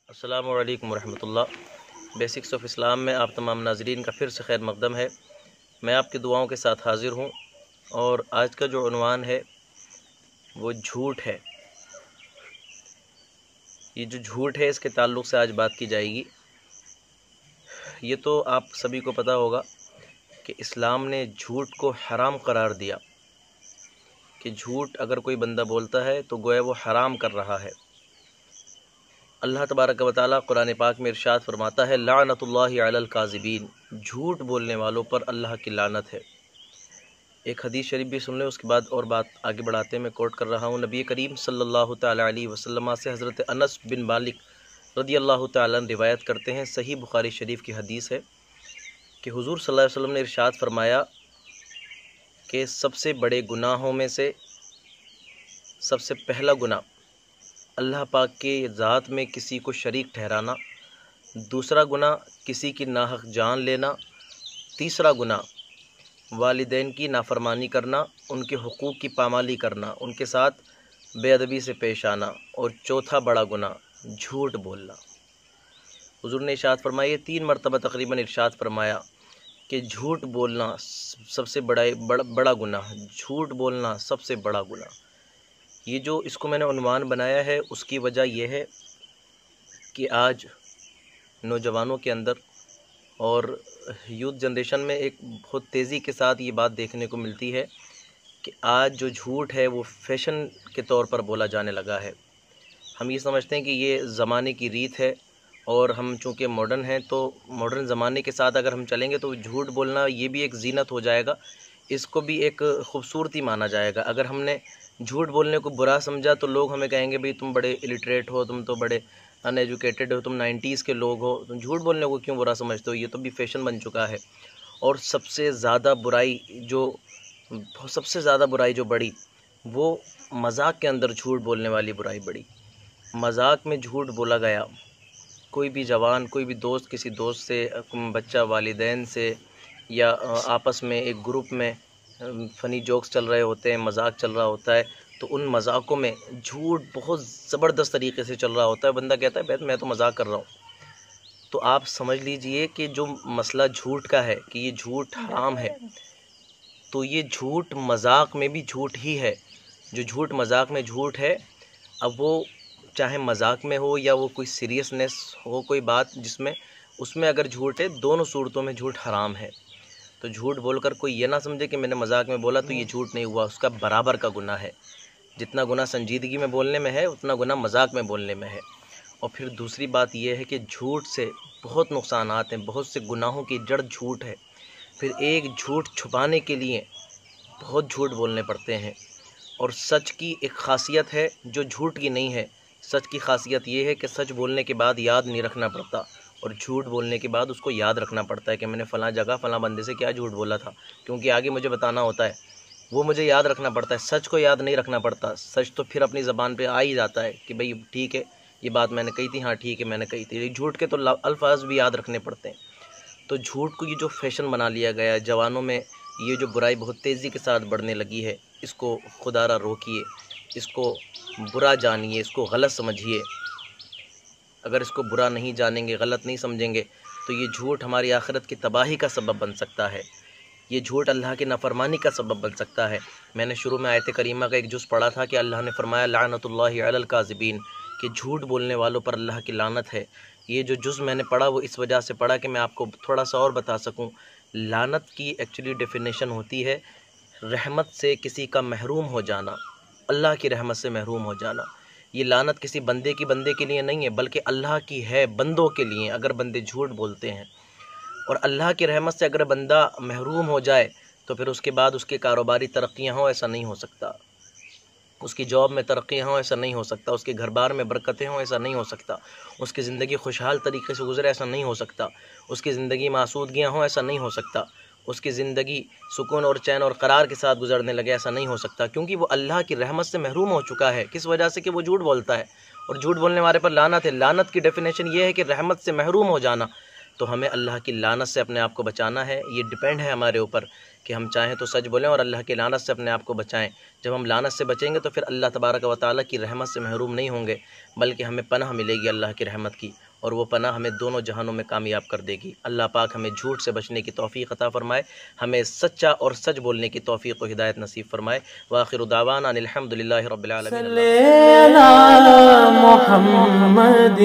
السلام علیکم ورحمۃ اللہ۔ بیسکس آف اسلام میں آپ تمام ناظرین کا پھر سے خیر مقدم ہے۔ میں آپ کی دعاؤں کے ساتھ حاضر ہوں، اور آج کا جو عنوان ہے وہ جھوٹ ہے۔ یہ جو جھوٹ ہے اس کے تعلق سے آج بات کی جائے گی۔ یہ تو آپ سبھی کو پتہ ہوگا کہ اسلام نے جھوٹ کو حرام قرار دیا، کہ جھوٹ اگر کوئی بندہ بولتا ہے تو گویا وہ حرام کر رہا ہے۔ اللہ تبارک و تعالیٰ قرآن پاک میں ارشاد فرماتا ہے لعنت اللہ علی الکاذبین، جھوٹ بولنے والوں پر اللہ کی لعنت ہے۔ ایک حدیث شریف بھی سن لیں، اس کے بعد اور بات آگے بڑھاتے ہیں۔ میں کوٹ کر رہا ہوں، نبی کریم صلی اللہ تعالیٰ علیہ وسلم سے حضرت انس بن مالک رضی اللہ تعالیٰ عنہ روایت کرتے ہیں، صحیح بخاری شریف کی حدیث ہے، کہ حضور صلی اللہ علیہ وسلم نے ارشاد فرمایا کہ سب سے بڑے گناہوں میں سے سب سے پہلا گناہ اللہ پاک کے ذات میں کسی کو شریک ٹھہرانا، دوسرا گناہ کسی کی ناحق جان لینا، تیسرا گناہ والدین کی نافرمانی کرنا، ان کے حقوق کی پامالی کرنا، ان کے ساتھ بے ادبی سے پیش آنا، اور چوتھا بڑا گناہ جھوٹ بولنا۔ حضور نے ارشاد فرمایا، یہ 3 مرتبہ تقریباً ارشاد فرمایا کہ جھوٹ بولنا سب سے بڑا گناہ، جھوٹ بولنا سب سے بڑا گناہ۔ یہ جو اس کو میں نے عنوان بنایا ہے اس کی وجہ یہ ہے کہ آج نوجوانوں کے اندر اور یوتھ جنریشن میں ایک بہت تیزی کے ساتھ یہ بات دیکھنے کو ملتی ہے کہ آج جو جھوٹ ہے وہ فیشن کے طور پر بولا جانے لگا ہے۔ ہم یہ سمجھتے ہیں کہ یہ زمانے کی ریت ہے، اور ہم چونکہ ماڈرن ہیں تو ماڈرن زمانے کے ساتھ اگر ہم چلیں گے تو جھوٹ بولنا یہ بھی ایک زینت ہو جائے گا، اس کو بھی ایک خوبصورتی مانا جائے گا۔ اگر ہم نے جھوٹ بولنے کو برا سمجھا تو لوگ ہمیں کہیں گے بھئی تم بڑے الٹریٹ ہو، تم تو بڑے ان ایجوکیٹڈ ہو، تم 90s کے لوگ ہو، تم جھوٹ بولنے کو کیوں برا سمجھتے ہو؟ یہ تو بھی فیشن بن چکا ہے۔ اور سب سے زیادہ برائی جو بڑی وہ مذاق کے اندر جھوٹ بولنے والی برائی بڑی۔ مذاق میں جھوٹ بولا گیا، کوئی بھی جوان، کوئی بھی دوست کسی دوست سے، بچہ والدین سے، یا آپس میں ایک گروپ میں فنی جوکس چل رہے ہوتے ہیں، مذاق چل رہا ہوتا ہے، تو ان مذاقوں میں جھوٹ بہت زبردست طریقے سے چل رہا ہوتا ہے۔ بندہ کہتا ہے میں تو مذاق کر رہا ہوں۔ تو آپ سمجھ لیجئے کہ جو مسئلہ جھوٹ کا ہے کہ یہ جھوٹ حرام ہے، تو یہ جھوٹ مذاق میں بھی جھوٹ ہی ہے۔ جو جھوٹ مذاق میں جھوٹ ہے، اب وہ چاہے مذاق میں ہو یا وہ کوئی سیریسنس ہو، کوئی بات جس میں اس میں اگر جھوٹ ہے، دونوں صورتوں میں جھوٹ حرام ہے۔ تو جھوٹ بول کر کوئی یہ نہ سمجھے کہ میں نے مذاق میں بولا تو یہ جھوٹ نہیں ہوا، اس کا برابر کا گناہ ہے۔ جتنا گناہ سنجیدگی میں بولنے میں ہے اتنا گناہ مذاق میں بولنے میں ہے۔ اور پھر دوسری بات یہ ہے کہ جھوٹ سے بہت نقصانات ہیں، بہت سے گناہوں کی جڑ جھوٹ ہے۔ پھر ایک جھوٹ چھپانے کے لیے بہت جھوٹ بولنے پڑتے ہیں۔ اور سچ کی ایک خاصیت ہے جو جھوٹ کی نہیں ہے۔ سچ کی خاصیت یہ ہے کہ سچ بولنے کے بعد یاد نہیں رکھنا پڑتا، اور جھوٹ بولنے کے بعد اس کو یاد رکھنا پڑتا ہے کہ میں نے فلاں جگہ فلاں بندے سے کیا جھوٹ بولا تھا، کیونکہ آگے مجھے بتانا ہوتا ہے، وہ مجھے یاد رکھنا پڑتا ہے۔ سچ کو یاد نہیں رکھنا پڑتا، سچ تو پھر اپنی زبان پہ آ ہی جاتا ہے کہ بھئی ٹھیک ہے یہ بات میں نے کہی تھی، ہاں ٹھیک ہے میں نے کہی تھی۔ جھوٹ کے تو الفاظ بھی یاد رکھنے پڑتے ہیں۔ تو جھوٹ کو یہ جو فیشن بنا لیا گیا ہے جوانوں میں، یہ جو برائی بہت تیزی کے ساتھ بڑھنے لگی ہے، اس کو خدا را روکیے، اس کو برا جانیے، اس کو غلط سمجھیے۔ اگر اس کو برا نہیں جانیں گے، غلط نہیں سمجھیں گے، تو یہ جھوٹ ہماری آخرت کی تباہی کا سبب بن سکتا ہے۔ یہ جھوٹ اللہ کی نافرمانی کا سبب بن سکتا ہے۔ میں نے شروع میں آیت کریمہ کا ایک جز پڑھا تھا کہ اللہ نے فرمایا لعنت اللہ علی الکاذبین، کہ جھوٹ بولنے والوں پر اللہ کی لعنت ہے۔ یہ جو جز میں نے پڑھا وہ اس وجہ سے پڑھا کہ میں آپ کو تھوڑا سا اور بتا سکوں۔ لعنت کی ایکچولی ڈیفینیشن ہوتی ہے رحمت سے کسی کا محروم ہو جانا، اللہ کی رحمت سے محروم ہو جانا۔ یہ لعنت کسی بندے کے لیے نہیں ہے، بلکہ اللہ کی ہے بندوں کے لیے، اگر بندے جھوٹ بولتے ہیں۔ اور اللہ کی رحمت سے اگر بندہ محروم ہو جائے تو پھر اس کے بعد اس کے کاروباری ترقیاں ہوں، ایسا نہیں ہو سکتا۔ اس کی جاب میں ترقیاں ہوں، ایسا نہیں ہو سکتا۔ اس کے گھر بار میں برکتیں ہوں، ایسا نہیں ہو سکتا۔ اس کی زندگی خوشحال طریقے سے گزرے، ایسا نہیں ہو سکتا۔ اس کی زندگی میں آسودگیاں ہوں، ایسا نہیں ہو سکتا۔ اس کی زندگی سکون اور چین اور قرار کے ساتھ گزرنے لگے، ایسا نہیں ہو سکتا، کیونکہ وہ اللہ کی رحمت سے محروم ہو چکا ہے۔ کس وجہ سے؟ کہ وہ جھوٹ بولتا ہے، اور جھوٹ بولنے والے پر لعنت ہے۔ لعنت کی ڈیفینیشن یہ ہے کہ رحمت سے محروم ہو جانا۔ تو ہمیں اللہ کی لعنت سے اپنے آپ کو بچانا ہے۔ یہ ڈیپینڈ ہے ہمارے اوپر کہ ہم چاہیں تو سچ بولیں اور اللہ کی لعنت سے اپنے آپ کو بچائیں۔ جب ہم لعنت سے بچیں گے تو پھر اللہ تبارک و تعالیٰ کی رحمت سے محروم نہیں ہوں گے، بلکہ ہمیں پناہ ملے گی اللہ کی رحمت کی، اور وہ پناہ ہمیں دونوں جہانوں میں کامیاب کر دے گی۔ اللہ پاک ہمیں جھوٹ سے بچنے کی توفیق عطا فرمائے، ہمیں سچا اور سچ بولنے کی توفیق و ہدایت نصیب فرمائے۔ وآخر دعوانا ان الحمدللہ رب العالمین۔ صلی علی محمد